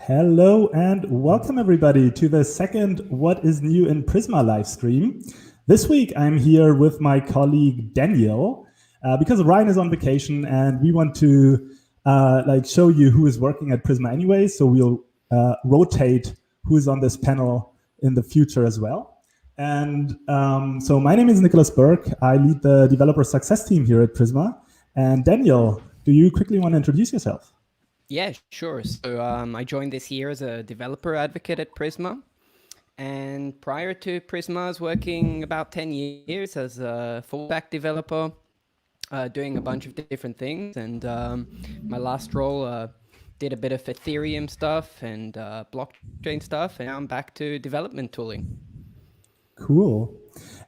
Hello and welcome everybody to the second What is New in Prisma live stream. This week I'm here with my colleague Daniel because Ryan is on vacation and we want to show you who is working at Prisma anyway. So we'll rotate who's on this panel in the future as well. And so my name is Nicholas Burke. I lead the developer success team here at Prisma. And Daniel, do you quickly want to introduce yourself? Yeah, sure. So I joined this year as a developer advocate at Prisma. And prior to Prisma, I was working about 10 years as a full stack developer, doing a bunch of different things. And my last role did a bit of Ethereum stuff and blockchain stuff. And now I'm back to development tooling. Cool.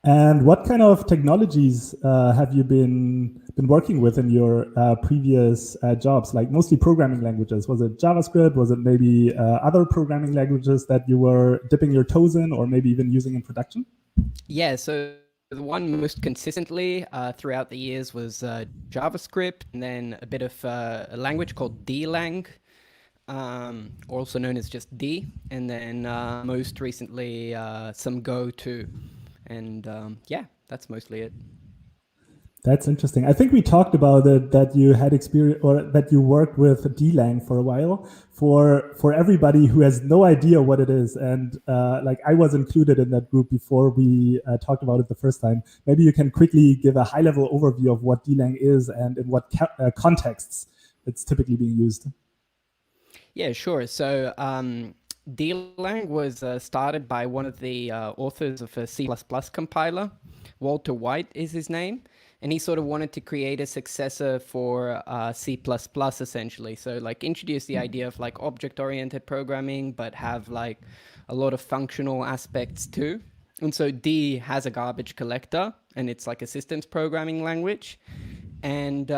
And what kind of technologies have you been working with in your previous jobs? Like mostly programming languages. Was it JavaScript? Was it maybe other programming languages that you were dipping your toes in, or maybe even using in production? Yeah, so the one most consistently throughout the years was JavaScript, and then a bit of a language called Dlang, also known as just D, and then most recently some Go too. And yeah, that's mostly it. That's interesting. I think we talked about it, that you had experience or that you worked with Dlang for a while. For everybody who has no idea what it is, and like I was included in that group before we talked about it the first time. Maybe you can quickly give a high-level overview of what Dlang is and in what contexts it's typically being used. Yeah, sure. So Dlang was started by one of the authors of a C++ compiler. Walter White is his name. And he sort of wanted to create a successor for C++ essentially. So like introduce the idea of like object-oriented programming, but have like a lot of functional aspects too. And so D has a garbage collector, and it's like a systems programming language. And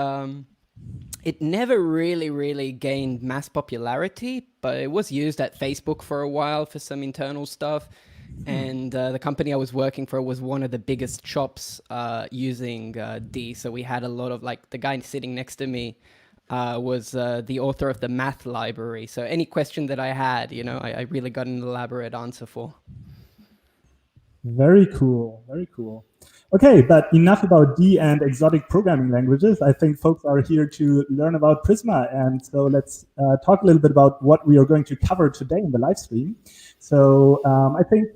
it never really gained mass popularity, but it was used at Facebook for a while for some internal stuff. And the company I was working for was one of the biggest shops using D. So we had a lot of, like, the guy sitting next to me was the author of the math library. So any question that I had, you know, I really got an elaborate answer for. Very cool, very cool. Okay, but enough about D and exotic programming languages. I think folks are here to learn about Prisma, and so let's talk a little bit about what we are going to cover today in the live stream. So I think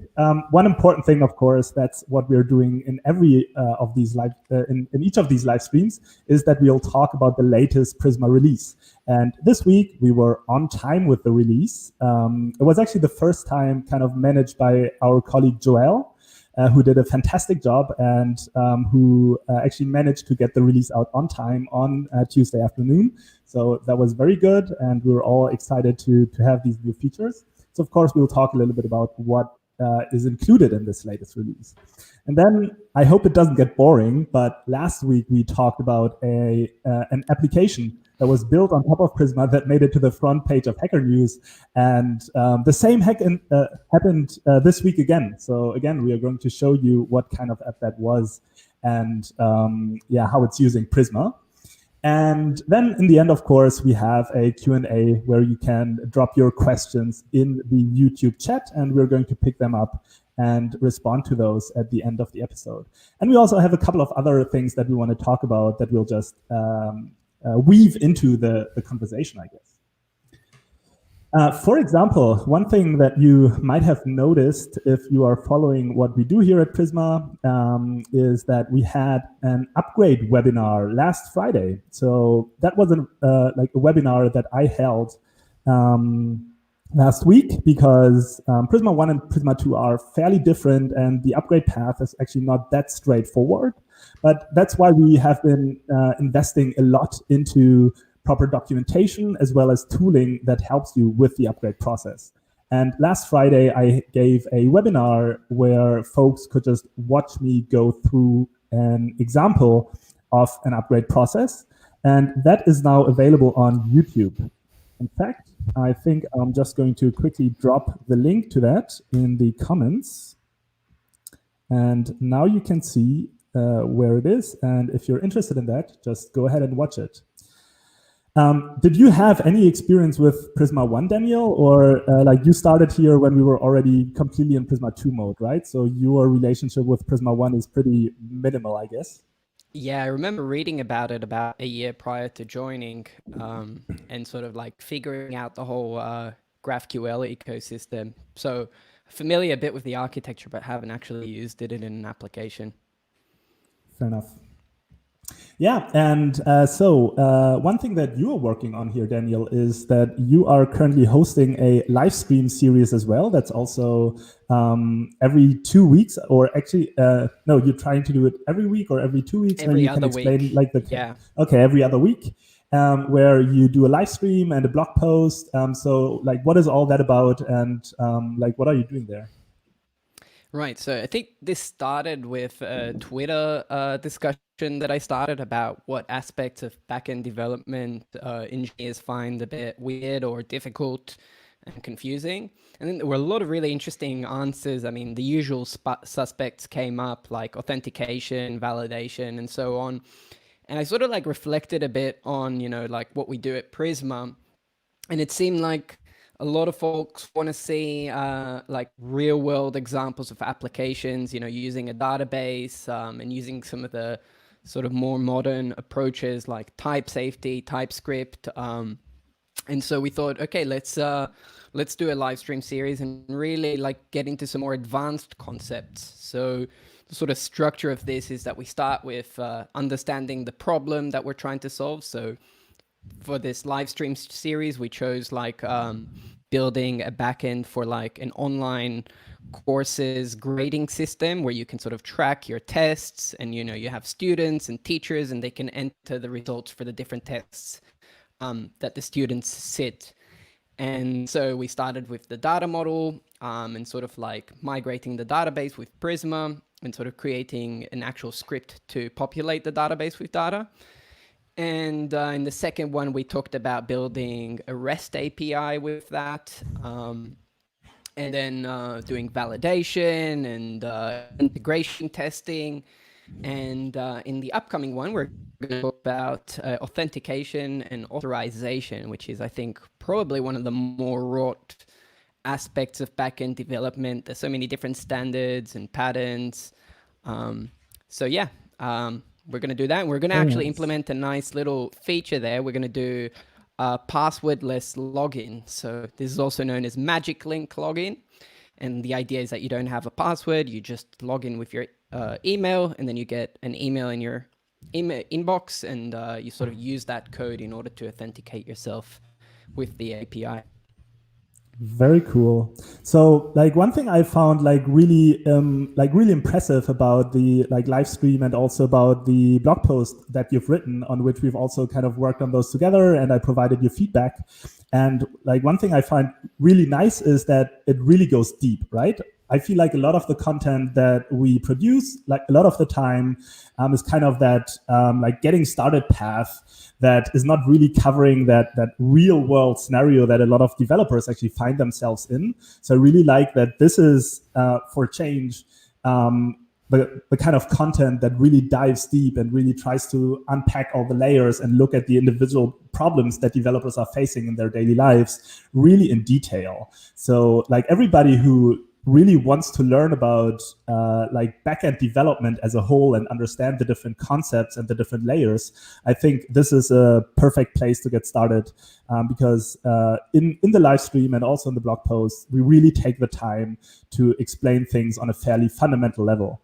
one important thing, of course, that's what we're doing in every of these live in each of these live streams, is that we'll talk about the latest Prisma release. And this week we were on time with the release. It was actually the first time kind of managed by our colleague Joel, who did a fantastic job and who actually managed to get the release out on time on Tuesday afternoon. So that was very good, and we were all excited to have these new features. So of course, we'll talk a little bit about what is included in this latest release. And then I hope it doesn't get boring, but last week we talked about an application that was built on top of Prisma that made it to the front page of Hacker News. And the same happened this week again. So again, we are going to show you what kind of app that was and yeah, how it's using Prisma. And then in the end, of course, we have a Q&A where you can drop your questions in the YouTube chat, and we're going to pick them up and respond to those at the end of the episode. And we also have a couple of other things that we want to talk about that we'll just weave into the conversation, I guess. For example, one thing that you might have noticed if you are following what we do here at Prisma is that we had an upgrade webinar last Friday. So that was like a webinar that I held last week because Prisma 1 and Prisma 2 are fairly different, and the upgrade path is actually not that straightforward. But that's why we have been investing a lot into proper documentation as well as tooling that helps you with the upgrade process. And last Friday, I gave a webinar where folks could just watch me go through an example of an upgrade process. And that is now available on YouTube. In fact, I think I'm just going to quickly drop the link to that in the comments. And now you can see where it is. And if you're interested in that, just go ahead and watch it. Did you have any experience with Prisma 1, Daniel? Or like you started here when we were already completely in Prisma 2 mode, right? So your relationship with Prisma 1 is pretty minimal, I guess. Yeah, I remember reading about it about a year prior to joining, and sort of like figuring out the whole GraphQL ecosystem. So familiar a bit with the architecture, but haven't actually used it in an application. Fair enough. Yeah, and one thing that you are working on here, Daniel, is that you are currently hosting a live stream series as well. That's also every 2 weeks, or actually, no, you're trying to do it every week or every 2 weeks. Maybe Every you can other explain week. like Yeah. okay, every other week, where you do a live stream and a blog post. So like, what is all that about, and like, what are you doing there? Right. So I think this started with a Twitter discussion that I started about what aspects of backend development engineers find a bit weird or difficult and confusing. And then there were a lot of really interesting answers. I mean, the usual suspects came up, like authentication, validation, and so on. And I sort of like reflected a bit on, like what we do at Prisma. And it seemed like a lot of folks want to see like real world examples of applications, using a database, and using some of the sort of more modern approaches like type safety, TypeScript. And so we thought, okay, let's do a live stream series and really like get into some more advanced concepts. So the sort of structure of this is that we start with understanding the problem that we're trying to solve. So for this live stream series, we chose like building a backend for like an online courses grading system where you can sort of track your tests, and you have students and teachers, and they can enter the results for the different tests that the students sit. And so we started with the data model, and sort of like migrating the database with Prisma, and sort of creating an actual script to populate the database with data. And in the second one, we talked about building a REST API with that, and then doing validation and integration testing. And in the upcoming one, we're going to talk about authentication and authorization, which is, I think, probably one of the more wrought aspects of backend development. There's so many different standards and patterns. So yeah, we're going to do that. And we're going to actually implement a nice little feature there. We're going to do passwordless login. So this is also known as magic link login. And the idea is that you don't have a password. You just log in with your email, and then you get an email in your inbox, and you sort of use that code in order to authenticate yourself with the API. Very cool. So like one thing I found like really impressive about the like live stream, and also about the blog post that you've written, on which we've also kind of worked on those together, and I provided you feedback. And like one thing I find really nice is that it really goes deep, right? I feel like a lot of the content that we produce, like a lot of the time, is kind of that like getting started path that is not really covering that real world scenario that a lot of developers actually find themselves in. So I really like that this is for change. The kind of content that really dives deep and really tries to unpack all the layers and look at the individual problems that developers are facing in their daily lives really in detail. So like everybody who really wants to learn about like backend development as a whole and understand the different concepts and the different layers, I think this is a perfect place to get started, because in the live stream and also in the blog post, we really take the time to explain things on a fairly fundamental level.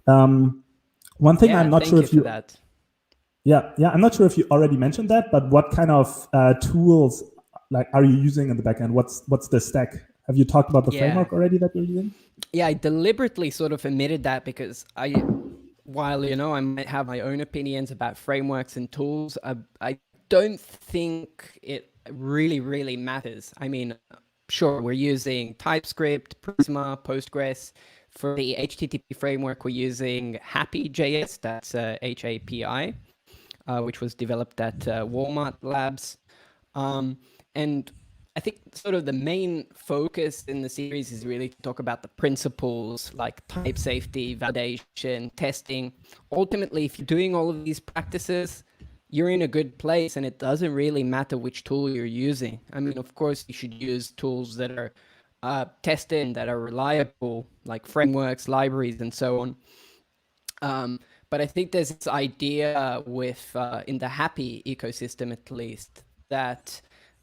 One thing I'm not sure if you that. Yeah, I'm not sure if you already mentioned that, but what kind of tools like are you using in the backend? What's the stack? Have you talked about the framework already that you're using? Yeah, I deliberately sort of omitted that because while I might have my own opinions about frameworks and tools, I don't think it really matters. I mean, sure, we're using TypeScript, Prisma, Postgres. For the HTTP framework, we're using Happy.js, that's HAPI, which was developed at Walmart Labs. And I think sort of the main focus in the series is really to talk about the principles like type safety, validation, testing. Ultimately, if you're doing all of these practices, you're in a good place, and it doesn't really matter which tool you're using. I mean, of course, you should use tools that are tested and that are reliable, like frameworks, libraries, and so on. But I think there's this idea with in the happy ecosystem, at least, that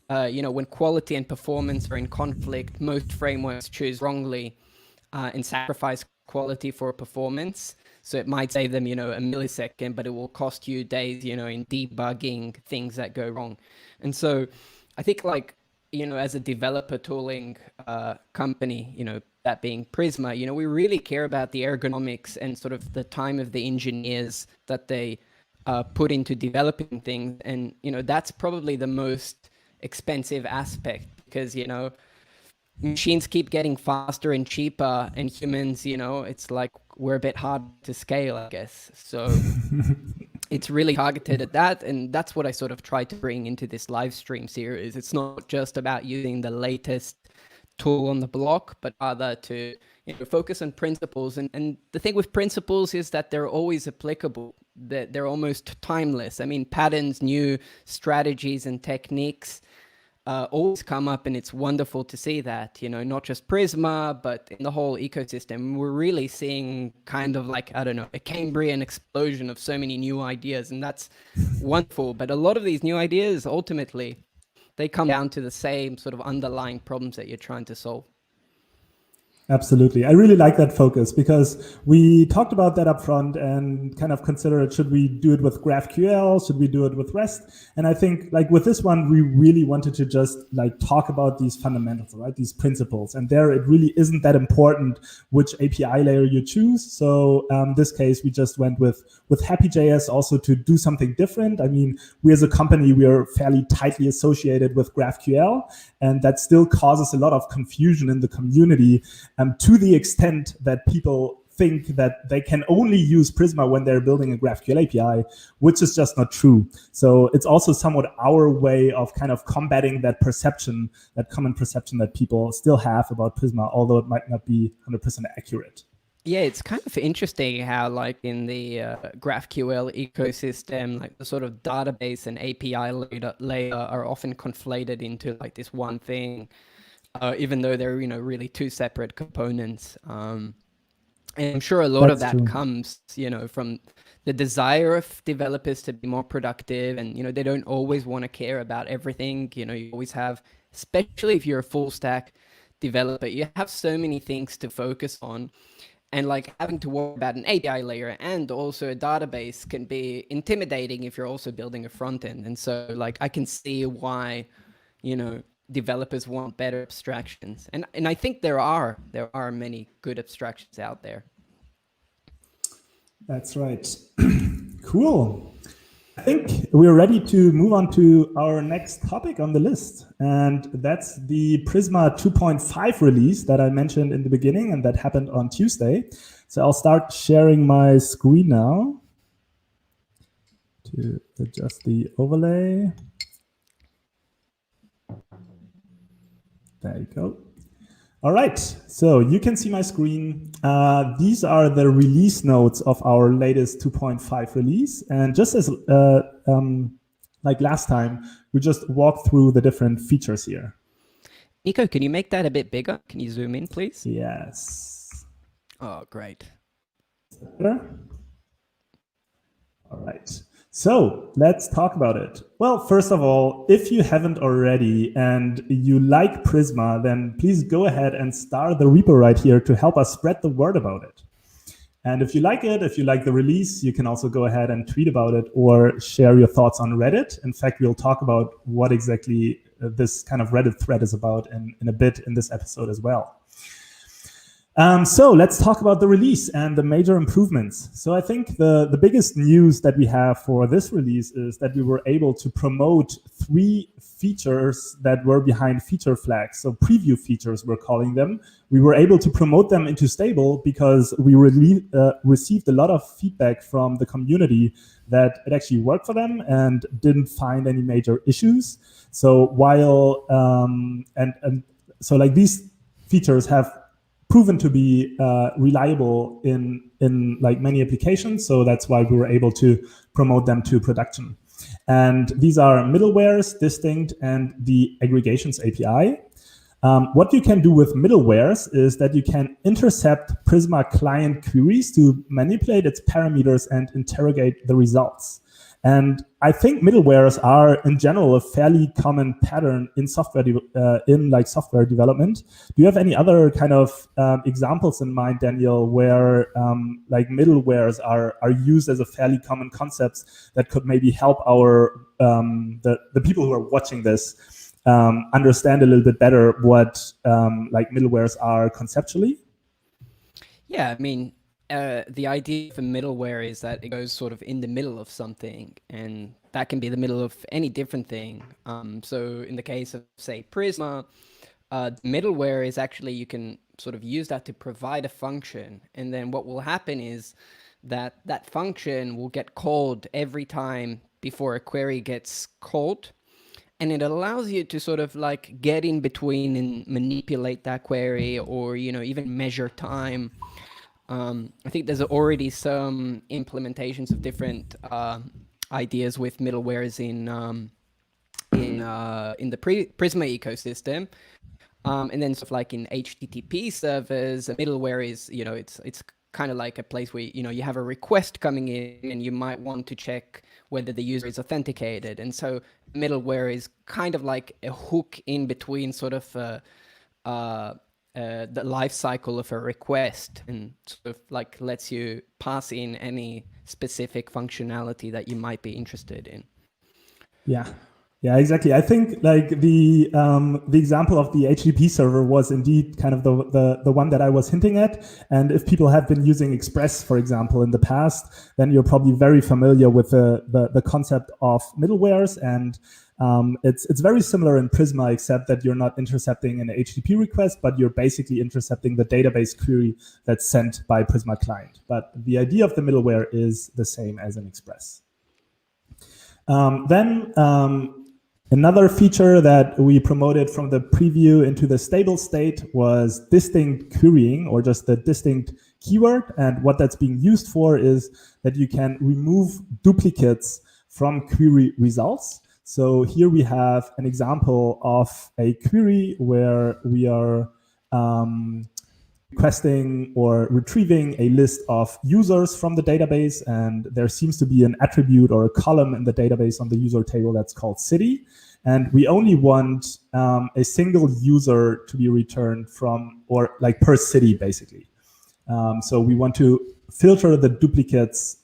when quality and performance are in conflict, most frameworks choose wrongly and sacrifice quality for performance. So it might save them, a millisecond, but it will cost you days, in debugging things that go wrong. And so I think, like, as a developer tooling company, that being Prisma, we really care about the ergonomics and sort of the time of the engineers that they put into developing things. And, that's probably the most expensive aspect, because, machines keep getting faster and cheaper, and humans, it's like we're a bit hard to scale, I guess. So it's really targeted at that, and that's what I sort of try to bring into this live stream series. It's not just about using the latest tool on the block, but rather to focus on principles. And the thing with principles is that they're always applicable, that they're almost timeless. I mean, patterns, new strategies and techniques always come up, and it's wonderful to see that, not just Prisma, but in the whole ecosystem. We're really seeing kind of like, I don't know, a Cambrian explosion of so many new ideas, and that's wonderful. But a lot of these new ideas, ultimately, they come down to the same sort of underlying problems that you're trying to solve. Absolutely. I really like that focus, because we talked about that up front and kind of considered, should we do it with GraphQL? Should we do it with REST? And I think, like, with this one, we really wanted to just like talk about these fundamentals, right? These principles. And there, it really isn't that important which API layer you choose. So this case, we just went with Happy.js also to do something different. I mean, we as a company, we are fairly tightly associated with GraphQL, and that still causes a lot of confusion in the community. To the extent that people think that they can only use Prisma when they're building a GraphQL API, which is just not true. So it's also somewhat our way of kind of combating that perception, that common perception that people still have about Prisma, although it might not be 100% accurate. Yeah, it's kind of interesting how, like, in the GraphQL ecosystem, like the sort of database and API layer are often conflated into like this one thing. Even though they're really two separate components, and I'm sure a lot of that comes from the desire of developers to be more productive, and they don't always want to care about everything. You always have, especially if you're a full stack developer, you have so many things to focus on, and like having to worry about an API layer and also a database can be intimidating if you're also building a front end. And so, like, I can see why developers want better abstractions, and I think there are many good abstractions out there. That's right. Cool. I think we're ready to move on to our next topic on the list, and that's the Prisma 2.5 release that I mentioned in the beginning, and that happened on Tuesday. So I'll start sharing my screen now to adjust the overlay. There you go. All right, so you can see my screen. These are the release notes of our latest 2.5 release. And just as like last time, we just walked through the different features here. Niko, can you make that a bit bigger? Can you zoom in, please? Yes. Oh, great. All right. So let's talk about it. Well, first of all, if you haven't already and you like Prisma, then please go ahead and start the repo right here to help us spread the word about it. And if you like it, if you like the release, you can also go ahead and tweet about it or share your thoughts on Reddit. In fact, we'll talk about what exactly this kind of Reddit thread is about in a bit in this episode as well. So let's talk about the release and the major improvements. So I think the biggest news that we have for this release is that we were able to promote 3 features that were behind feature flags. So preview features, we're calling them. We were able to promote them into stable because we received a lot of feedback from the community that it actually worked for them and didn't find any major issues. So while so like these features have proven to be reliable in like many applications, so that's why we were able to promote them to production. And these are middlewares, distinct, and the aggregations API. What you can do with middlewares is that you can intercept Prisma client queries to manipulate its parameters and interrogate the results. And I think middlewares are, in general, a fairly common pattern in software software development. Do you have any other kind of examples in mind, Daniel, where like middlewares are used as a fairly common concept that could maybe help our the people who are watching this understand a little bit better what like middlewares are conceptually? Yeah, I mean, the idea for middleware is that it goes sort of in the middle of something, and that can be the middle of any different thing. So in the case of, say, Prisma, middleware is actually, you can sort of use that to provide a function, and then what will happen is that that function will get called every time before a query gets called. And it allows you to sort of like get in between and manipulate that query, or, you know, even measure time. I think there's already some implementations of different ideas with middlewares in the Prisma ecosystem, and then sort of like in HTTP servers, a middleware is, you know, it's kind of like a place where, you know, you have a request coming in and you might want to check whether the user is authenticated, and so middleware is kind of like a hook in between sort of the life cycle of a request, and sort of like lets you pass in any specific functionality that you might be interested in. Yeah, exactly. I think like the example of the HTTP server was indeed kind of the one that I was hinting at. And if people have been using Express, for example, in the past, then you're probably very familiar with the concept of middlewares. And it's very similar in Prisma, except that you're not intercepting an HTTP request, but you're basically intercepting the database query that's sent by Prisma client. But the idea of the middleware is the same as in Express. Another feature that we promoted from the preview into the stable state was distinct querying, or just the distinct keyword. And what that's being used for is that you can remove duplicates from query results. So here we have an example of a query where we are requesting or retrieving a list of users from the database, and there seems to be an attribute or a column in the database on the user table that's called city, and we only want a single user to be returned from, or like per city basically. So we want to filter the duplicates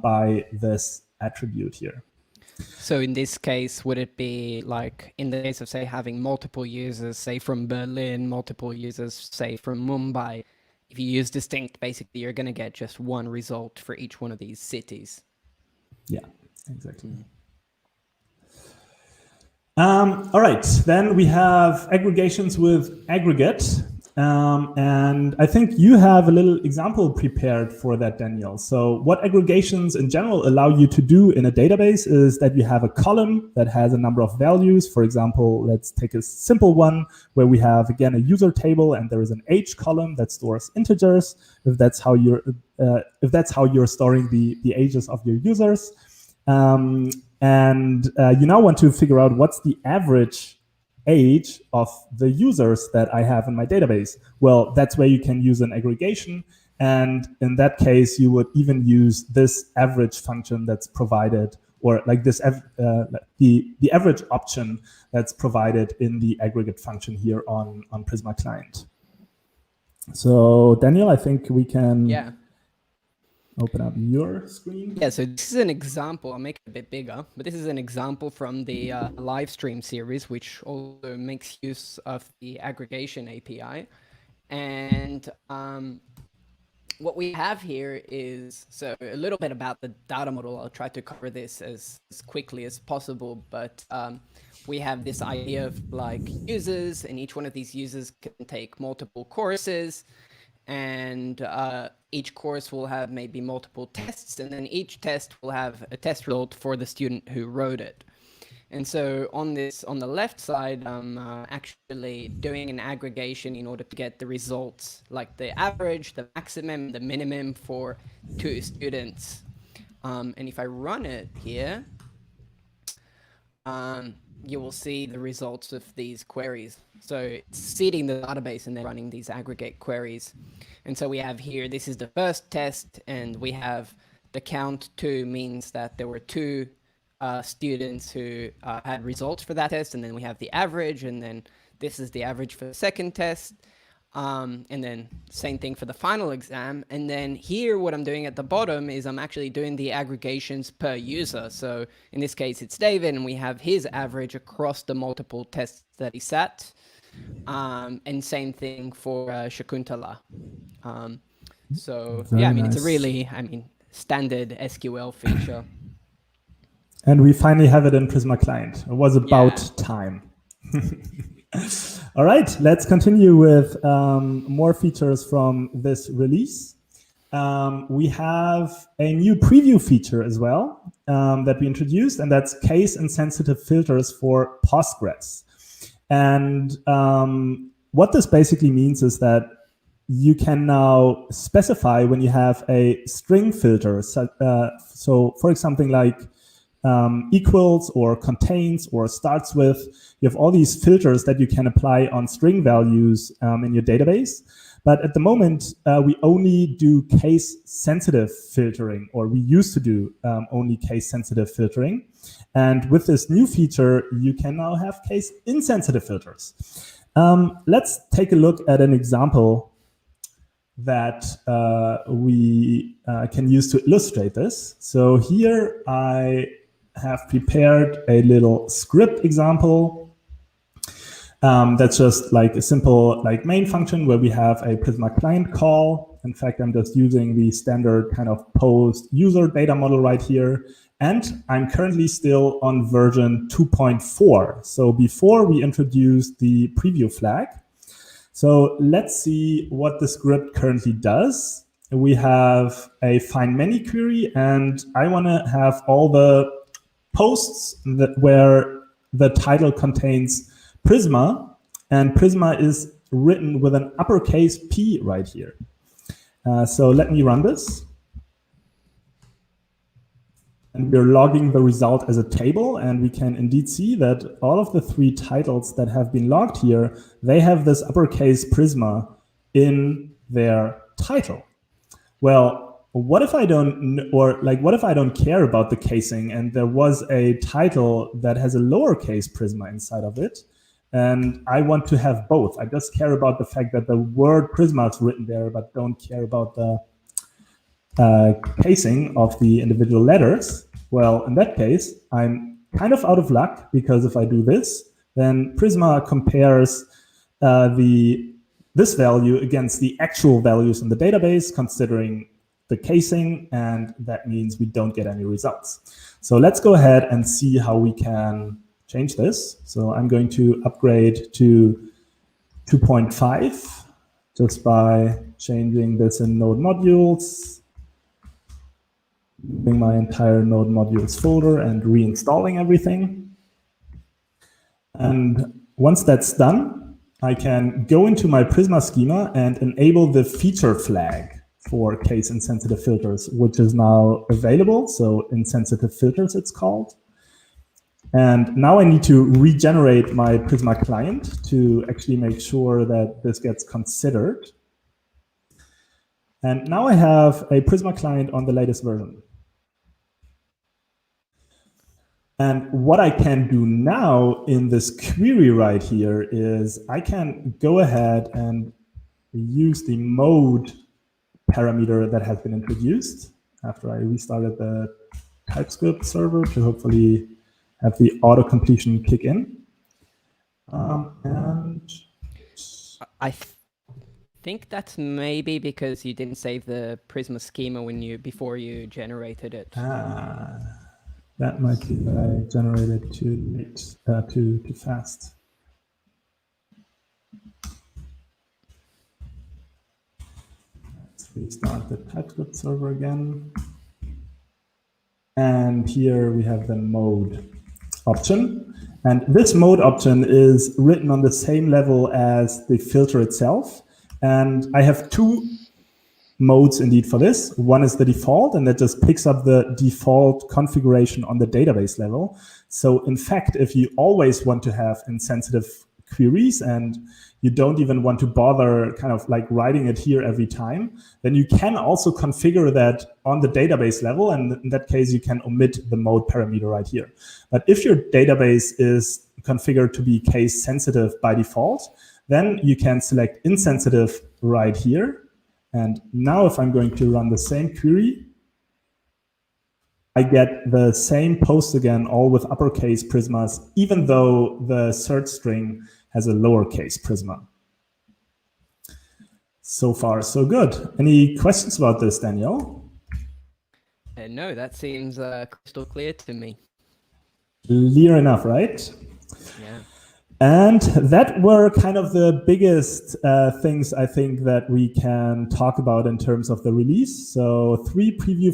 by this attribute here. So in this case, would it be like in the case of, say, having multiple users, say from Berlin, multiple users, say from Mumbai, if you use distinct, basically you're going to get just one result for each one of these cities? Yeah, exactly. All right, then we have aggregations with aggregate. And I think you have a little example prepared for that, Daniel. So what aggregations in general allow you to do in a database is that you have a column that has a number of values. For example, let's take a simple one where we have, again, a user table, and there is an age column that stores integers, if that's how you're storing the ages of your users. And you now want to figure out what's the average age of the users that I have in my database. Well, that's where you can use an aggregation. And in that case, you would even use this average function that's provided, or like this the average option that's provided in the aggregate function here on Prisma client. So Daniel, I think we can open up your screen. Yeah, so this is an example. I'll make it a bit bigger, but this is an example from the Livestream series, which also makes use of the aggregation API. And what we have here is, so a little bit about the data model. I'll try to cover this as quickly as possible, but we have this idea of like users, and each one of these users can take multiple courses, and each course will have maybe multiple tests, and then each test will have a test result for the student who wrote it. And so on the left side, I'm actually doing an aggregation in order to get the results, like the average, the maximum, the minimum for 2 students. And if I run it here, you will see the results of these queries. So it's seeding the database and then running these aggregate queries. And so we have here, this is the first test, and we have the count 2 means that there were 2 students who had results for that test, and then we have the average, and then this is the average for the second test. And then same thing for the final exam. And then here, what I'm doing at the bottom is I'm actually doing the aggregations per user. So in this case, it's David, and we have his average across the multiple tests that he sat. And same thing for Shakuntala. So yeah, I mean, it's a really, standard SQL feature. And we finally have it in Prisma Client. It was about time. All right, let's continue with more features from this release. We have a new preview feature as well that we introduced, and that's case-insensitive filters for Postgres. And what this basically means is that you can now specify when you have a string filter. So for example, like equals or contains or starts with, you have all these filters that you can apply on string values in your database. But at the moment, we only do case-sensitive filtering, or we used to do only case-sensitive filtering. And with this new feature, you can now have case-insensitive filters. Let's take a look at an example that we can use to illustrate this. So here I have prepared a little script example that's just like a simple main function where we have a Prisma client call. In fact, I'm just using the standard kind of post user data model right here. And I'm currently still on version 2.4. So before we introduced the preview flag. So let's see what the script currently does. We have a find many query, and I want to have all the posts where the title contains Prisma, and Prisma is written with an uppercase P right here. So let me run this. And we're logging the result as a table, and we can indeed see that all of the 3 titles that have been logged here, they have this uppercase Prisma in their title. Well, what if I don't, what if I don't care about the casing and there was a title that has a lowercase Prisma inside of it, and I want to have both? I just care about the fact that the word Prisma is written there, but don't care about the casing of the individual letters. Well, in that case, I'm kind of out of luck, because if I do this, then Prisma compares this value against the actual values in the database, considering the casing, and that means we don't get any results. So let's go ahead and see how we can change this. So I'm going to upgrade to 2.5 just by changing this in node modules, moving my entire node modules folder and reinstalling everything. And once that's done, I can go into my Prisma schema and enable the feature flag for case-insensitive filters, which is now available. So insensitive filters, it's called. And now I need to regenerate my Prisma client to actually make sure that this gets considered. And now I have a Prisma client on the latest version. And what I can do now in this query right here is I can go ahead and use the mode parameter that has been introduced after I restarted the TypeScript server to hopefully have the auto completion kick in. And I think that's maybe because you didn't save the Prisma schema before you generated it. That might be that I generated too late, too fast. Let's restart the TypeScript server again. And here we have the mode option. And this mode option is written on the same level as the filter itself. And I have 2 modes indeed for this. One is the default, and that just picks up the default configuration on the database level. So in fact, if you always want to have insensitive queries and you don't even want to bother kind of like writing it here every time, then you can also configure that on the database level. And in that case, you can omit the mode parameter right here. But if your database is configured to be case sensitive by default, then you can select insensitive right here. And now if I'm going to run the same query, I get the same post again, all with uppercase prismas, even though the search string has a lowercase prisma. So far, so good. Any questions about this, Daniel? No, that seems crystal clear to me. Clear enough, right? Yeah. And that were kind of the biggest things I think that we can talk about in terms of the release. So 3 preview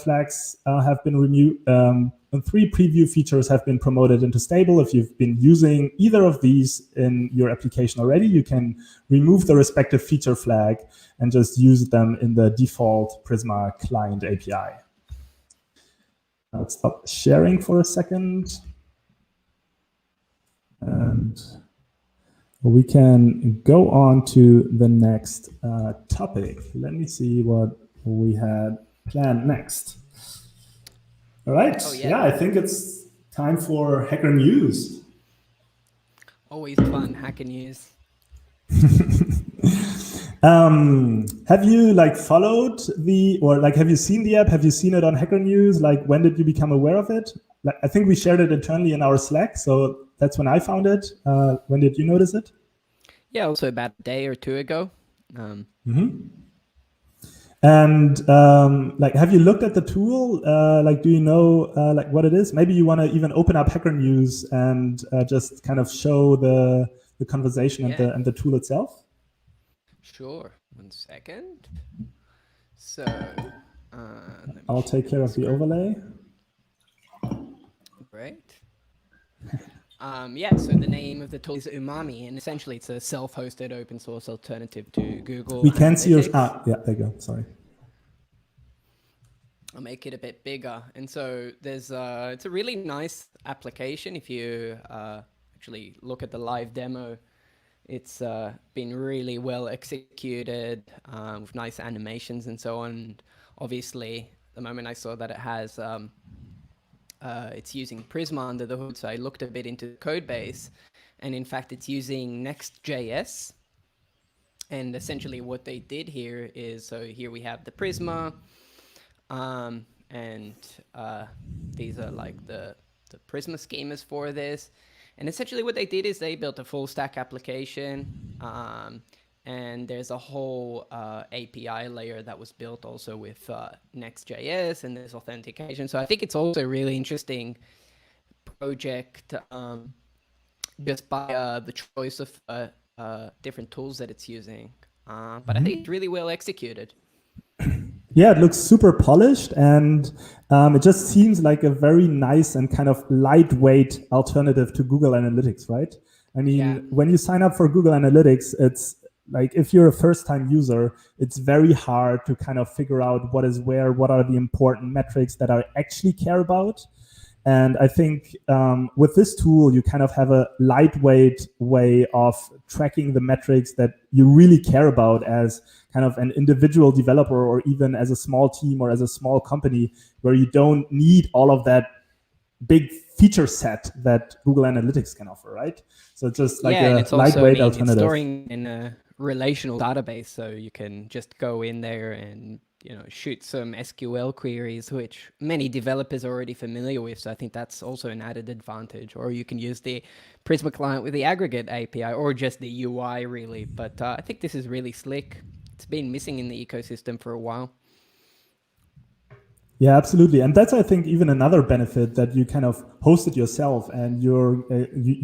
flags have been removed, and 3 preview features have been promoted into stable. If you've been using either of these in your application already, you can remove the respective feature flag and just use them in the default Prisma client API. I'll stop sharing for a second. And we can go on to the next topic. Let me see what we had planned next. All right. Oh, yeah. Yeah, I think it's time for Hacker News. Always fun, Hacker News. Have you like followed the, or like, have you seen the app? Have you seen it on Hacker News? Like, when did you become aware of it? Like, I think we shared it internally in our Slack, so that's when I found it. When did you notice it? Yeah, also about a day or 2 ago. And like, have you looked at the tool? Like, do you know like what it is? Maybe you want to even open up Hacker News and just kind of show the conversation and the tool itself. Sure. 1 second. So I'll take care of the overlay. Great. Yeah, so the name of the tool is Umami, and essentially it's a self-hosted open source alternative to Google. We can see yours. Yeah, there you go. Sorry. I'll make it a bit bigger. And so there's it's a really nice application. If you actually look at the live demo, it's been really well executed with nice animations and so on. Obviously, the moment I saw that it has it's using Prisma under the hood, so I looked a bit into the code base, and in fact it's using Next.js. And essentially what they did here is, so here we have the Prisma, and these are like the Prisma schemas for this. And essentially what they did is they built a full stack application, and there's a whole API layer that was built also with Next.js, and there's authentication. So I think it's also a really interesting project just by the choice of different tools that it's using. But I think it's really well executed. Yeah, it looks super polished, and it just seems like a very nice and kind of lightweight alternative to Google Analytics, right? I mean, when you sign up for Google Analytics, it's like, if you're a first-time user, it's very hard to kind of figure out what is where, what are the important metrics that I actually care about. And I think with this tool, you kind of have a lightweight way of tracking the metrics that you really care about as kind of an individual developer, or even as a small team or as a small company, where you don't need all of that big feature set that Google Analytics can offer, right? So it's just like a lightweight alternative. It's storing in a relational database, so you can just go in there and shoot some SQL queries, which many developers are already familiar with. So I think that's also an added advantage. Or you can use the Prisma client with the Aggregate API, or just the UI really. But I think this is really slick. It's been missing in the ecosystem for a while. Yeah, absolutely. And that's, I think, even another benefit, that you kind of host it yourself, and you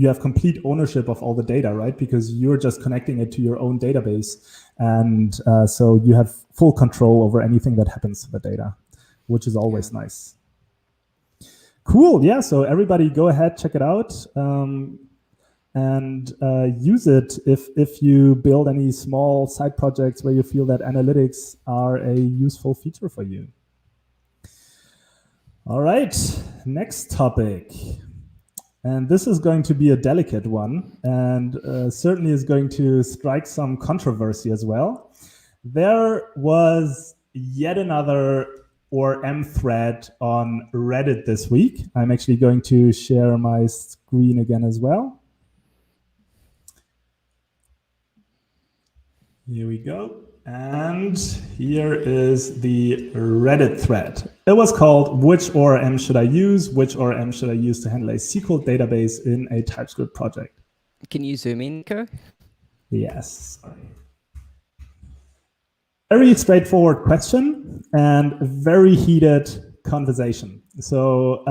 have complete ownership of all the data, right? Because you're just connecting it to your own database. And so you have full control over anything that happens to the data, which is always nice. Cool. Yeah. So everybody go ahead, check it out, and use it if you build any small side projects where you feel that analytics are a useful feature for you. All right, next topic. And this is going to be a delicate one, and certainly is going to strike some controversy as well. There was yet another ORM thread on Reddit this week. I'm actually going to share my screen again as well. Here we go. And here is the Reddit thread. It was called, which ORM should I use? Which ORM should I use to handle a SQL database in a TypeScript project? Can you zoom in, Niko? Yes. Sorry. Very straightforward question and very heated conversation. So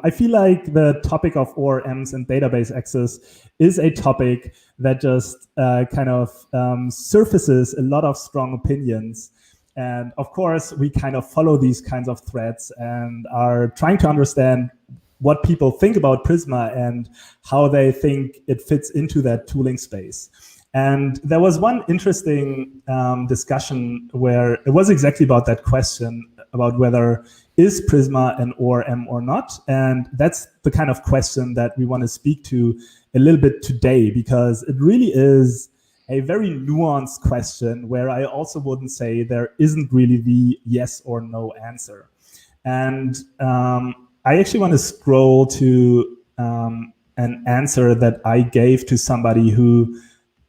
I feel like the topic of ORMs and database access is a topic that just kind of surfaces a lot of strong opinions. And of course, we kind of follow these kinds of threads and are trying to understand what people think about Prisma and how they think it fits into that tooling space. And there was one interesting discussion where it was exactly about that question about whether is Prisma an ORM or not. And that's the kind of question that we want to speak to a little bit today, because it really is a very nuanced question where I also wouldn't say there isn't really the yes or no answer. And I actually want to scroll to an answer that I gave to somebody who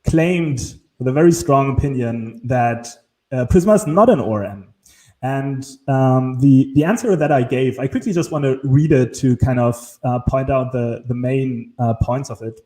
claimed with a very strong opinion that Prisma is not an ORM. And the answer that I gave, I quickly just want to read it to kind of point out the main points of it.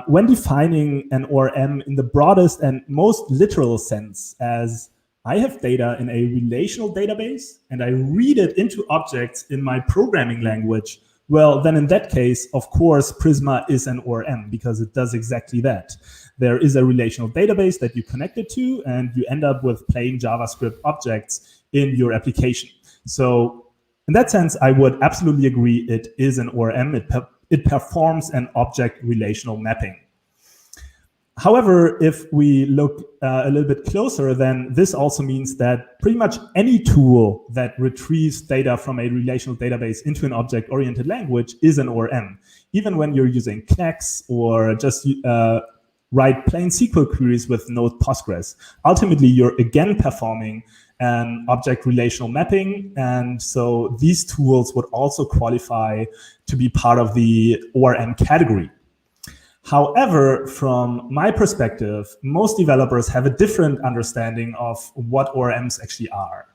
When defining an ORM in the broadest and most literal sense as I have data in a relational database and I read it into objects in my programming language, well, then in that case, of course, Prisma is an ORM because it does exactly that. There is a relational database that you connect it to, and you end up with plain JavaScript objects in your application. So in that sense, I would absolutely agree it is an ORM. It performs an object relational mapping. However, if we look a little bit closer, then this also means that pretty much any tool that retrieves data from a relational database into an object-oriented language is an ORM. Even when you're using Knex or just write plain SQL queries with Node Postgres, ultimately you're again performing an object relational mapping. And so these tools would also qualify to be part of the ORM category. However, from my perspective, most developers have a different understanding of what ORMs actually are.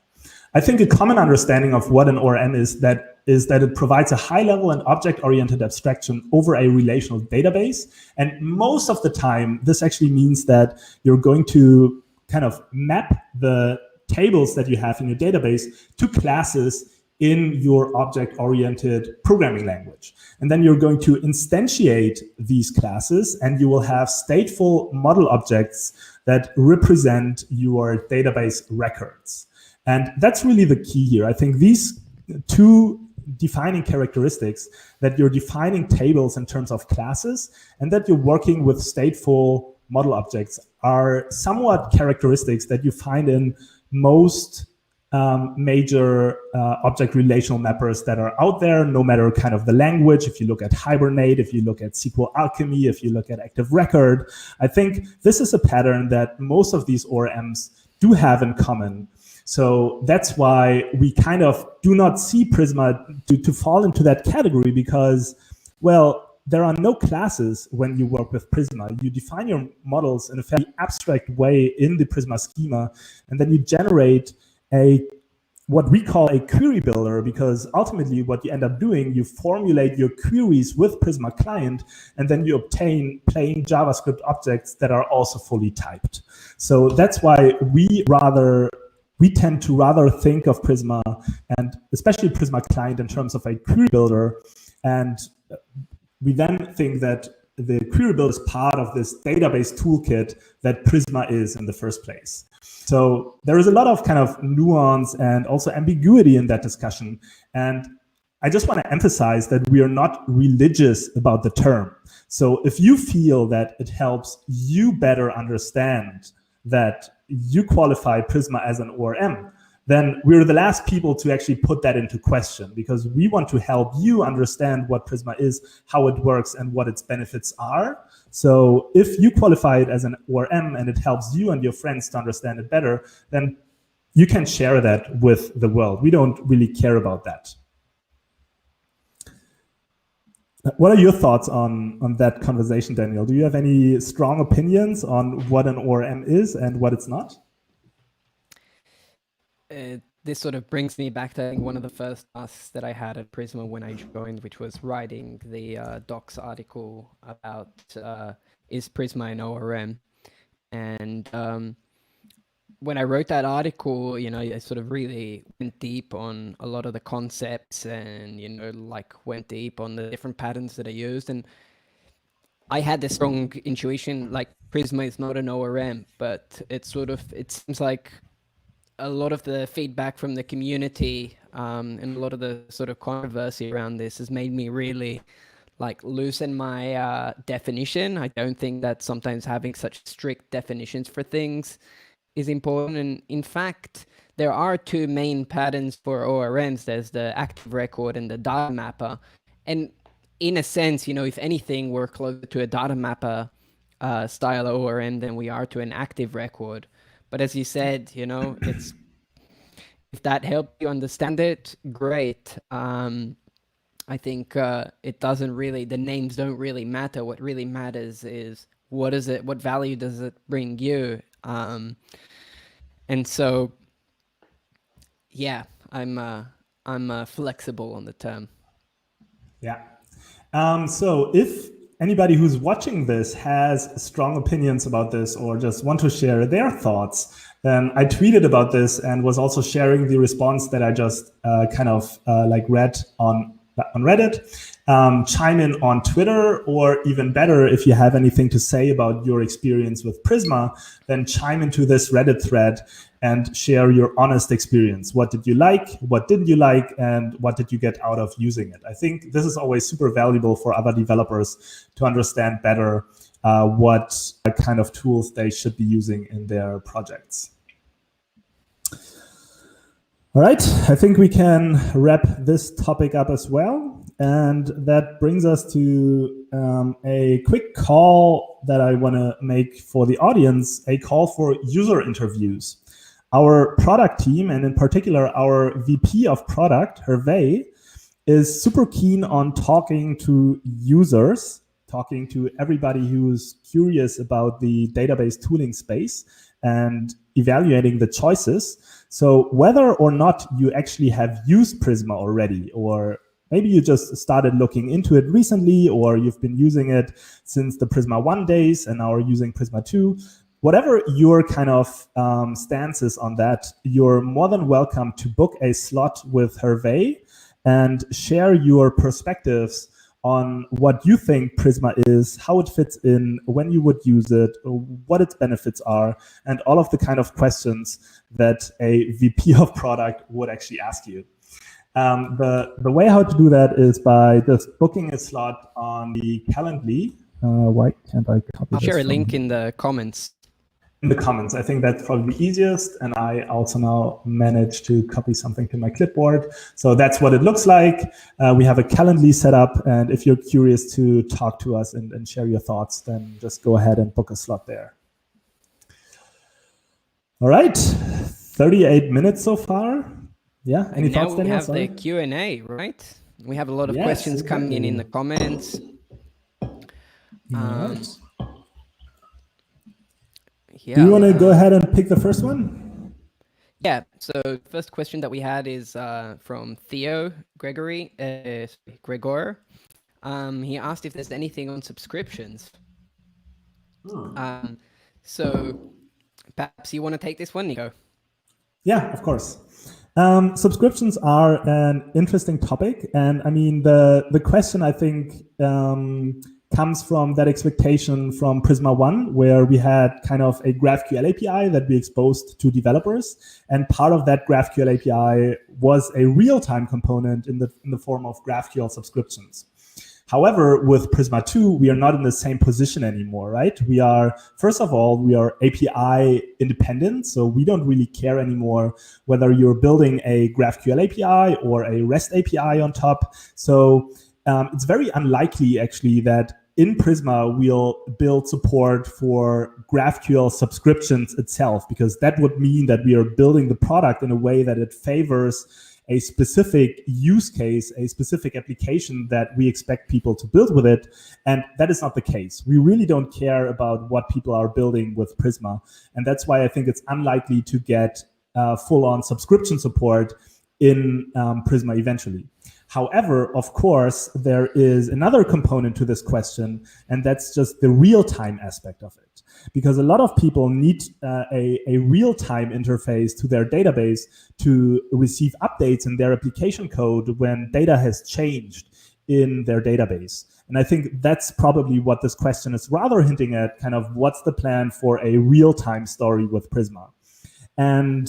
I think a common understanding of what an ORM is that it provides a high-level and object-oriented abstraction over a relational database. And most of the time, this actually means that you're going to kind of map the tables that you have in your database to classes in your object-oriented programming language. And then you're going to instantiate these classes, and you will have stateful model objects that represent your database records. And that's really the key here. I think these two defining characteristics, that you're defining tables in terms of classes and that you're working with stateful model objects, are somewhat characteristics that you find in most major object relational mappers that are out there, no matter kind of the language. If you look at Hibernate, if you look at SQL Alchemy, if you look at Active Record, I think this is a pattern that most of these ORMs do have in common. So that's why we kind of do not see Prisma to fall into that category, because, well, there are no classes when you work with Prisma. You define your models in a fairly abstract way in the Prisma schema, and then you generate what we call a query builder, because ultimately what you end up doing, you formulate your queries with Prisma client, and then you obtain plain JavaScript objects that are also fully typed. So that's why we tend to rather think of Prisma, and especially Prisma client, in terms of a query builder. And we then think that the query builder is part of this database toolkit that Prisma is in the first place. So there is a lot of kind of nuance and also ambiguity in that discussion. And I just want to emphasize that we are not religious about the term. So if you feel that it helps you better understand that you qualify Prisma as an ORM, then we're the last people to actually put that into question, because we want to help you understand what Prisma is, how it works, and what its benefits are. So if you qualify it as an ORM and it helps you and your friends to understand it better, then you can share that with the world. We don't really care about that. What are your thoughts on that conversation, Daniel? Do you have any strong opinions on what an ORM is and what it's not? This sort of brings me back to, I think, one of the first tasks that I had at Prisma when I joined, which was writing the docs article about is Prisma an ORM? And when I wrote that article, you know, I sort of really went deep on a lot of the concepts and, you know, like went deep on the different patterns that I used. And I had this strong intuition, like Prisma is not an ORM, but it seems like a lot of the feedback from the community and a lot of the sort of controversy around this has made me really like loosen my definition. I don't think that sometimes having such strict definitions for things is important. And in fact, there are two main patterns for ORMs. There's the active record and the data mapper. And in a sense, you know, if anything, we're closer to a data mapper style ORM than we are to an active record. But as you said, you know, it's if that helped you understand it, great. I think it doesn't really, the names don't really matter. What really matters is what value does it bring you? And so, yeah, I'm flexible on the term. Yeah. So if anybody who's watching this has strong opinions about this or just want to share their thoughts, then I tweeted about this and was also sharing the response that I just read on Reddit. Chime in on Twitter, or even better, if you have anything to say about your experience with Prisma, then chime into this Reddit thread and share your honest experience. What did you like? What didn't you like? And what did you get out of using it? I think this is always super valuable for other developers to understand better what kind of tools they should be using in their projects. All right, I think we can wrap this topic up as well. And that brings us to a quick call that I want to make for the audience, a call for user interviews. Our product team, and in particular our VP of product, Hervé, is super keen on talking to users, talking to everybody who's curious about the database tooling space and evaluating the choices. So whether or not you actually have used Prisma already, or maybe you just started looking into it recently, or you've been using it since the Prisma 1 days and now are using Prisma 2, whatever your kind of stance is on that, you're more than welcome to book a slot with Hervé and share your perspectives on what you think Prisma is, how it fits in, when you would use it, what its benefits are, and all of the kind of questions that a VP of product would actually ask you. The way how to do that is by just booking a slot on the Calendly. Why can't I copy I'll this share a from link in the comments. In the comments. I think that's probably the easiest. And I also now managed to copy something to my clipboard. So that's what it looks like. We have a Calendly set up. And if you're curious to talk to us and share your thoughts, then just go ahead and book a slot there. All right, 38 minutes so far. Yeah, any thoughts, Daniel? Now we have the Q&A, right? We have a lot of questions coming in the comments. Right. Yeah, do you want to go ahead and pick the first one? Yeah, so first question that we had is from Theo Gregor. He asked if there's anything on subscriptions. So perhaps you want to take this one, Niko? Yeah, of course. Subscriptions are an interesting topic. And I mean, the question, I think, comes from that expectation from Prisma 1, where we had kind of a GraphQL API that we exposed to developers. And part of that GraphQL API was a real-time component in the form of GraphQL subscriptions. However, with Prisma 2, we are not in the same position anymore, right? First of all, we are API independent, so we don't really care anymore whether you're building a GraphQL API or a REST API on top. So it's very unlikely, actually, that in Prisma, we'll build support for GraphQL subscriptions itself, because that would mean that we are building the product in a way that it favors a specific use case, a specific application that we expect people to build with it. And that is not the case. We really don't care about what people are building with Prisma. And that's why I think it's unlikely to get full-on subscription support in Prisma eventually. However, of course, there is another component to this question, and that's just the real-time aspect of it. Because a lot of people need a real-time interface to their database to receive updates in their application code when data has changed in their database. And I think that's probably what this question is rather hinting at, kind of what's the plan for a real-time story with Prisma. And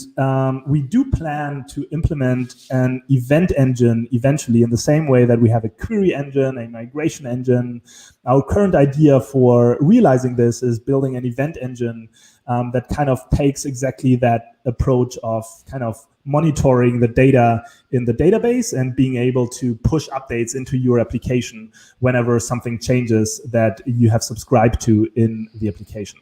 we do plan to implement an event engine eventually in the same way that we have a query engine, a migration engine. Our current idea for realizing this is building an event engine that kind of takes exactly that approach of kind of monitoring the data in the database and being able to push updates into your application whenever something changes that you have subscribed to in the application.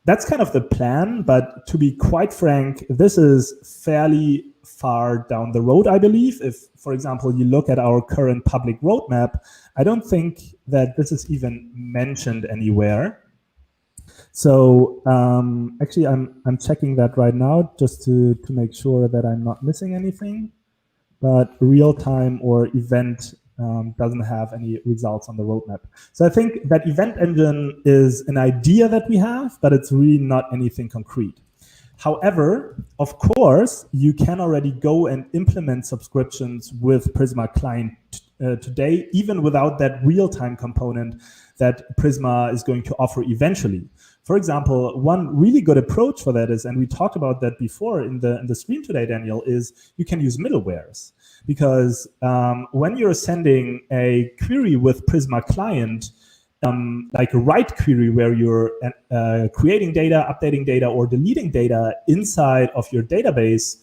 That's kind of the plan, but to be quite frank, this is fairly far down the road, I believe. If, for example, you look at our current public roadmap, I don't think that this is even mentioned anywhere. So actually, I'm checking that right now just to make sure that I'm not missing anything. But real-time or event doesn't have any results on the roadmap. So I think that event engine is an idea that we have, but it's really not anything concrete. However, of course, you can already go and implement subscriptions with Prisma Client today, even without that real-time component that Prisma is going to offer eventually. For example, one really good approach for that is, and we talked about that before in the stream today, Daniel, is you can use middlewares. Because when you're sending a query with Prisma Client, like a write query where you're creating data, updating data, or deleting data inside of your database,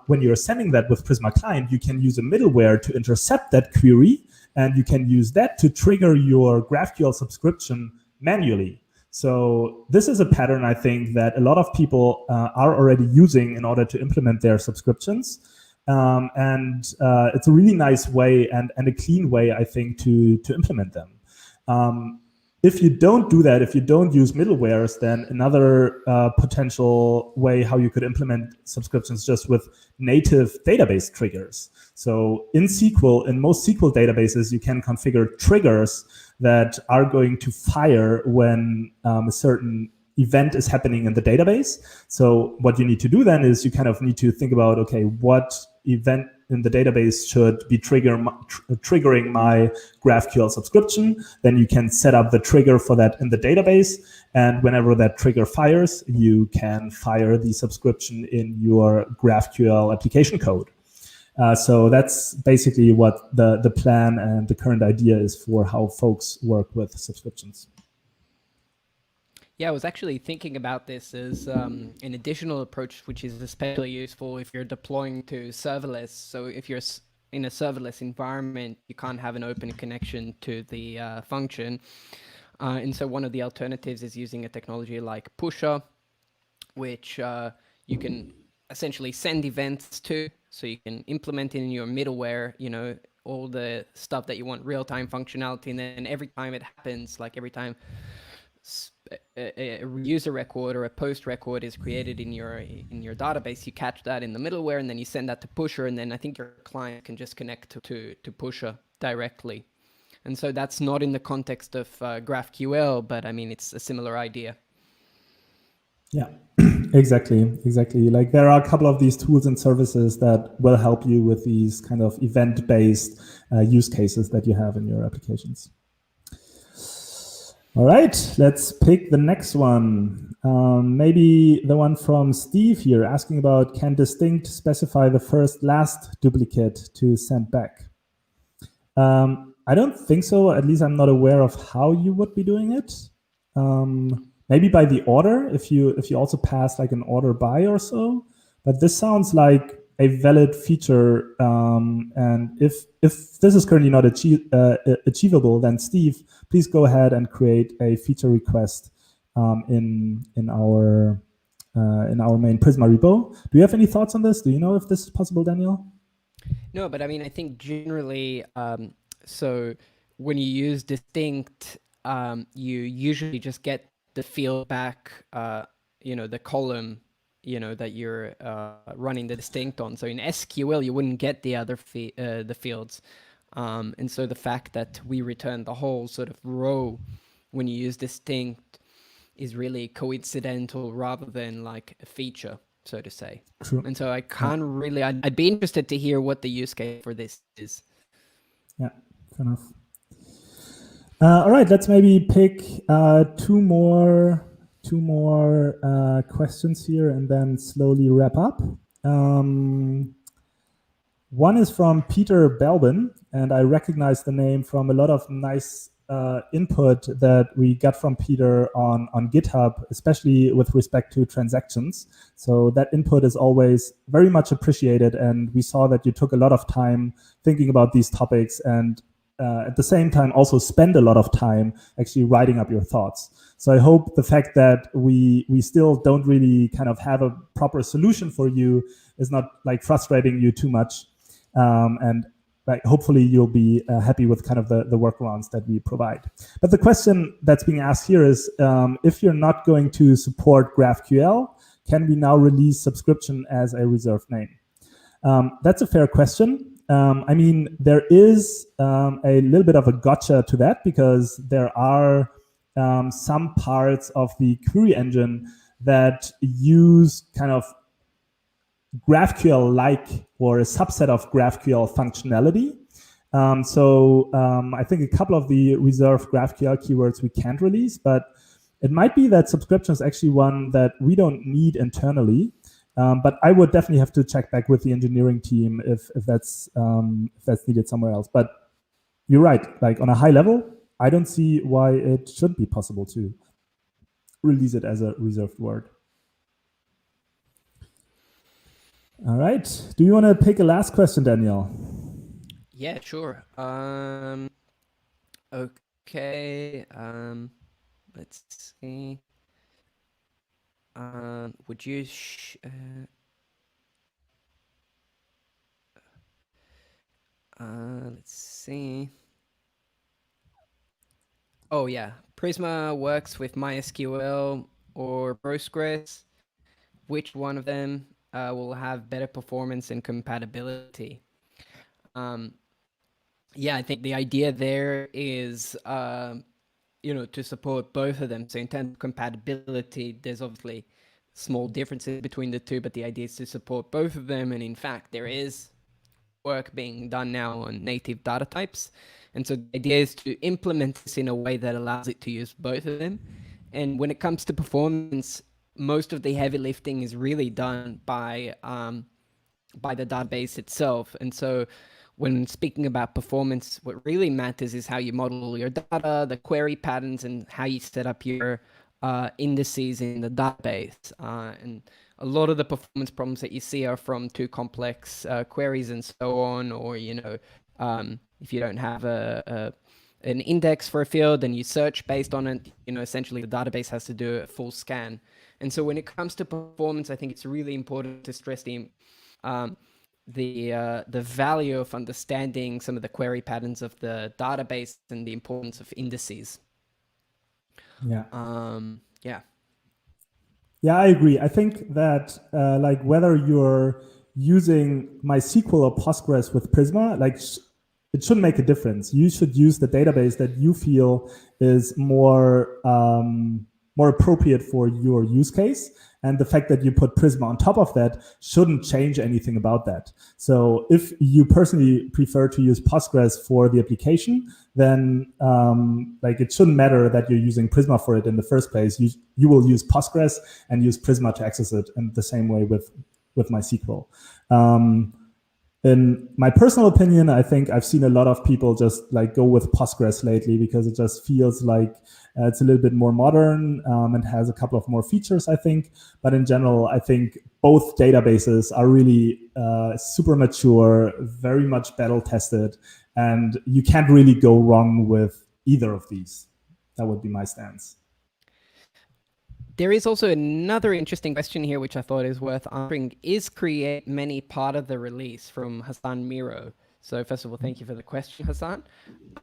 when you're sending that with Prisma Client, you can use a middleware to intercept that query, and you can use that to trigger your GraphQL subscription manually. So this is a pattern, I think, that a lot of people are already using in order to implement their subscriptions. It's a really nice way and a clean way, I think, to implement them. If you don't do that, if you don't use middlewares, then another potential way how you could implement subscriptions just with native database triggers. So in SQL, in most SQL databases, you can configure triggers that are going to fire when a certain event is happening in the database. So what you need to do then is you kind of need to think about, okay, what event in the database should be triggering my GraphQL subscription. Then you can set up the trigger for that in the database. And whenever that trigger fires, you can fire the subscription in your GraphQL application code. So that's basically what the plan and the current idea is for how folks work with subscriptions. Yeah, I was actually thinking about this as an additional approach, which is especially useful if you're deploying to serverless. So if you're in a serverless environment, you can't have an open connection to the function. And so one of the alternatives is using a technology like Pusher, which you can essentially send events to. So you can implement it in your middleware, you know, all the stuff that you want, real-time functionality. And then every time it happens, like every time a user record or a post record is created in your database, you catch that in the middleware, and then you send that to Pusher, and then I think your client can just connect to Pusher directly. And so that's not in the context of GraphQL, but I mean, it's a similar idea. Yeah, exactly. Like there are a couple of these tools and services that will help you with these kind of event-based use cases that you have in your applications. All right, let's pick the next one. Maybe the one from Steve here asking about, can distinct specify the first last duplicate to send back? I don't think so. At least I'm not aware of how you would be doing it. Maybe by the order, if you also pass like an order by or so. But this sounds like a valid feature. And if this is currently not achievable, then Steve, please go ahead and create a feature request in our main Prisma repo. Do you have any thoughts on this? Do you know if this is possible, Daniel? No, but I mean, I think generally, so when you use distinct, you usually just get the field back, the column, that you're running the distinct on. So in SQL, you wouldn't get the other the fields. And so the fact that we return the whole sort of row when you use distinct is really coincidental rather than like a feature, so to say. True. And so I can't really, I'd be interested to hear what the use case for this is. Yeah, fair enough. All right, let's maybe pick two more questions here and then slowly wrap up. One is from Peter Belbin, and I recognize the name from a lot of nice input that we got from Peter on GitHub, especially with respect to transactions. So that input is always very much appreciated, and we saw that you took a lot of time thinking about these topics and at the same time also spend a lot of time actually writing up your thoughts. So I hope the fact that we still don't really kind of have a proper solution for you is not like frustrating you too much. And like hopefully you'll be happy with kind of the workarounds that we provide. But the question that's being asked here is, if you're not going to support GraphQL, can we now release subscription as a reserved name? That's a fair question. I mean, there is a little bit of a gotcha to that, because there are some parts of the query engine that use kind of GraphQL-like or a subset of GraphQL functionality. I think a couple of the reserved GraphQL keywords we can't release, but it might be that subscription is actually one that we don't need internally. But I would definitely have to check back with the engineering team if that's needed somewhere else. But you're right, like on a high level, I don't see why it should be possible to release it as a reserved word. All right. Do you want to pick a last question, Daniel? Yeah, sure. Okay. Let's see. Would you let's see. Oh yeah, Prisma works with MySQL or Postgres. Which one of them will have better performance and compatibility? Yeah, I think the idea there is, to support both of them. So in terms of compatibility, there's obviously small differences between the two, but the idea is to support both of them. And in fact, there is work being done now on native data types. And so the idea is to implement this in a way that allows it to use both of them. And when it comes to performance, most of the heavy lifting is really done by the database itself. And so when speaking about performance, what really matters is how you model your data, the query patterns, and how you set up your indices in the database. And a lot of the performance problems that you see are from too complex queries and so on, or, if you don't have an index for a field and you search based on it, essentially the database has to do a full scan. And so when it comes to performance, I think it's really important to stress the value of understanding some of the query patterns of the database and the importance of indices. Yeah. Yeah, I agree. I think that like whether you're using MySQL or Postgres with Prisma, like it shouldn't make a difference. You should use the database that you feel is more appropriate for your use case. And the fact that you put Prisma on top of that shouldn't change anything about that. So if you personally prefer to use Postgres for the application, then like it shouldn't matter that you're using Prisma for it in the first place. You will use Postgres and use Prisma to access it in the same way with MySQL. in my personal opinion, I think I've seen a lot of people just like go with Postgres lately because it just feels like it's a little bit more modern and has a couple of more features, I think. But in general, I think both databases are really super mature, very much battle tested, and you can't really go wrong with either of these. That would be my stance. There is also another interesting question here, which I thought is worth answering. Is create many part of the release, from Hassan Miro? So first of all, thank you for the question, Hassan.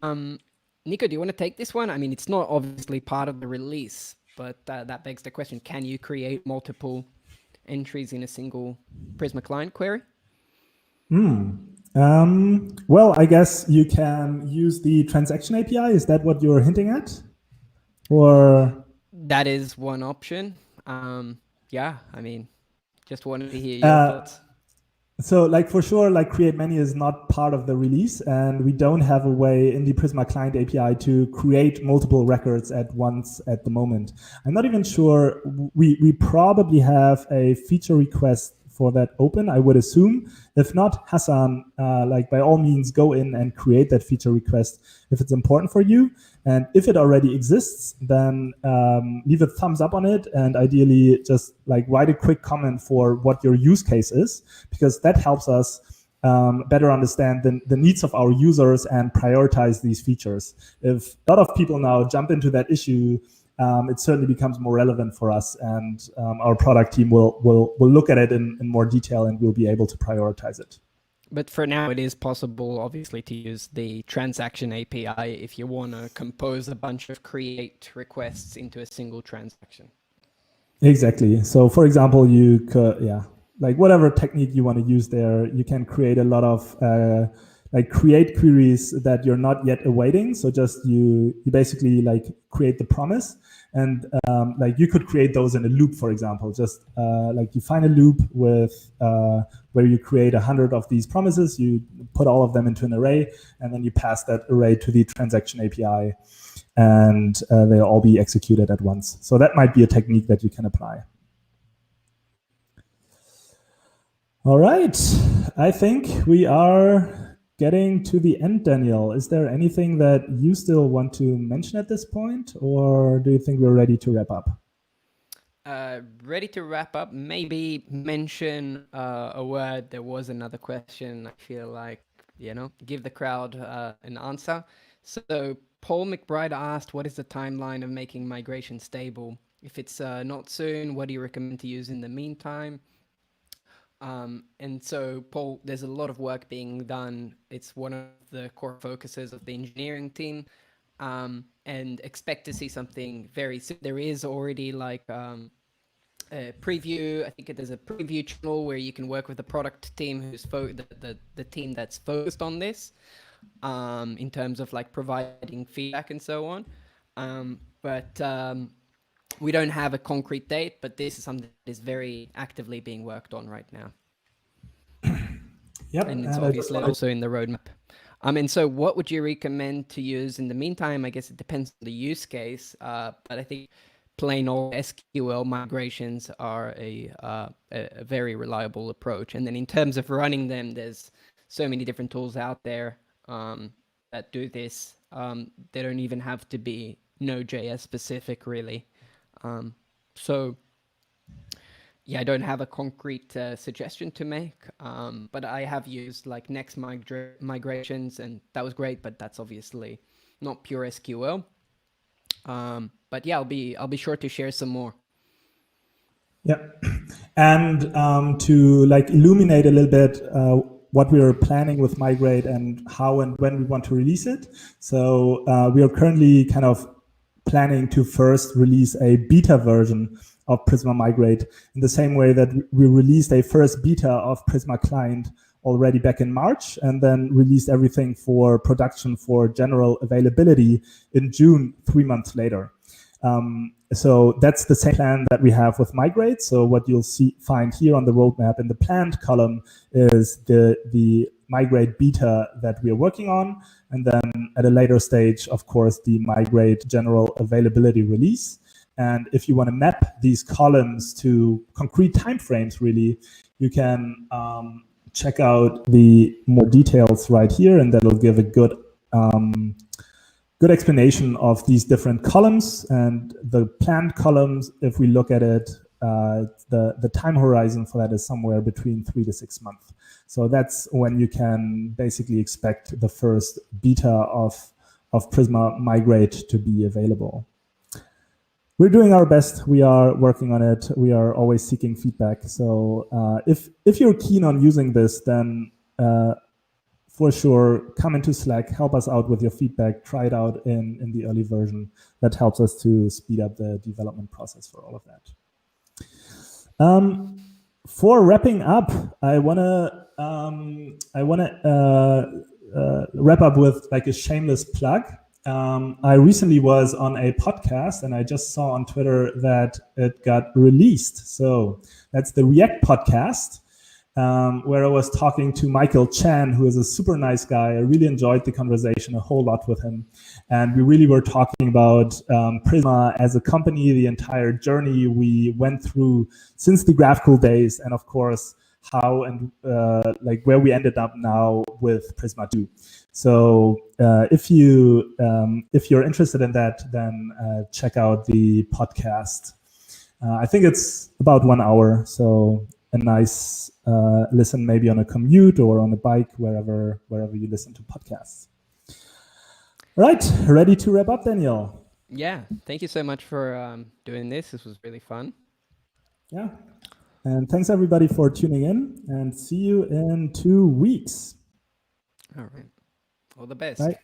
Niko, do you want to take this one? I mean, it's not obviously part of the release, but that begs the question, can you create multiple entries in a single Prisma client query? Well, I guess you can use the transaction API. Is that what you're hinting at? Or that is one option. Yeah, I mean, just wanted to hear your thoughts. So like for sure, like create many is not part of the release, and we don't have a way in the Prisma client API to create multiple records at once at the moment. I'm not even sure. We probably have a feature request for that open, I would assume. If not, Hassan, like by all means, go in and create that feature request if it's important for you. And if it already exists, then leave a thumbs up on it, and ideally just like write a quick comment for what your use case is, because that helps us better understand the needs of our users and prioritize these features. If a lot of people now jump into that issue, it certainly becomes more relevant for us, and our product team will look at it in more detail, and we'll be able to prioritize it. But for now, it is possible, obviously, to use the transaction API if you want to compose a bunch of create requests into a single transaction. Exactly. So for example, you could, like whatever technique you want to use there, you can create a lot of like create queries that you're not yet awaiting. So just you basically like create the promise, and like you could create those in a loop, for example. Just like you find a loop with where you create 100 of these promises, you put all of them into an array, and then you pass that array to the transaction API, and they'll all be executed at once. So that might be a technique that you can apply. All right, I think we are getting to the end, Daniel. Is there anything that you still want to mention at this point, or do you think we're ready to wrap up? Ready to wrap up. Maybe mention a word. There was another question. I feel like, give the crowd an answer. So Paul McBride asked, what is the timeline of making migration stable? If it's not soon, what do you recommend to use in the meantime? And so, Paul, there's a lot of work being done. It's one of the core focuses of the engineering team, and expect to see something very soon. There is already like a preview. I think there's a preview channel where you can work with the product team, who's the team that's focused on this, in terms of like providing feedback and so on. But we don't have a concrete date, but this is something that is very actively being worked on right now. Yep. And it's obviously also in the roadmap. And so what would you recommend to use in the meantime? I guess it depends on the use case, but I think plain old SQL migrations are a very reliable approach. And then in terms of running them, there's so many different tools out there that do this. They don't even have to be Node.js specific, really. So yeah, I don't have a concrete suggestion to make, but I have used like Next migrations, and that was great, but that's obviously not pure SQL. But yeah, I'll be sure to share some more. Yeah, and to like illuminate a little bit what we are planning with Migrate and how and when we want to release it. So we are currently kind of planning to first release a beta version of Prisma Migrate in the same way that we released a first beta of Prisma Client already back in March, and then released everything for production for general availability in June, 3 months later. So that's the same plan that we have with Migrate. So what you'll find here on the roadmap in the planned column is the Migrate beta that we are working on, and then at a later stage, of course, the Migrate general availability release. And if you want to map these columns to concrete timeframes, really, you can check out the more details right here, and that'll give a good good explanation of these different columns. And the planned columns, if we look at it, the time horizon for that is somewhere between 3 to 6 months. So that's when you can basically expect the first beta of Prisma migrate to be available. We're doing our best. We are working on it. We are always seeking feedback. So if you're keen on using this, then for sure, come into Slack, help us out with your feedback, try it out in the early version. That helps us to speed up the development process for all of that. For wrapping up, I wanna wrap up with like a shameless plug. I recently was on a podcast and I just saw on Twitter that it got released. So that's the React podcast, where I was talking to Michael Chan, who is a super nice guy. I really enjoyed the conversation a whole lot with him. And we really were talking about Prisma as a company, the entire journey we went through since the GraphQL days, and of course, how and like where we ended up now with Prisma 2. So if you're interested in that, then check out the podcast. I think it's about 1 hour, so a nice listen maybe on a commute or on a bike, wherever you listen to podcasts. All right, ready to wrap up, Daniel? Yeah, thank you so much for doing this. This was really fun. Yeah, and thanks everybody for tuning in, and see you in 2 weeks. All right, all the best. Bye.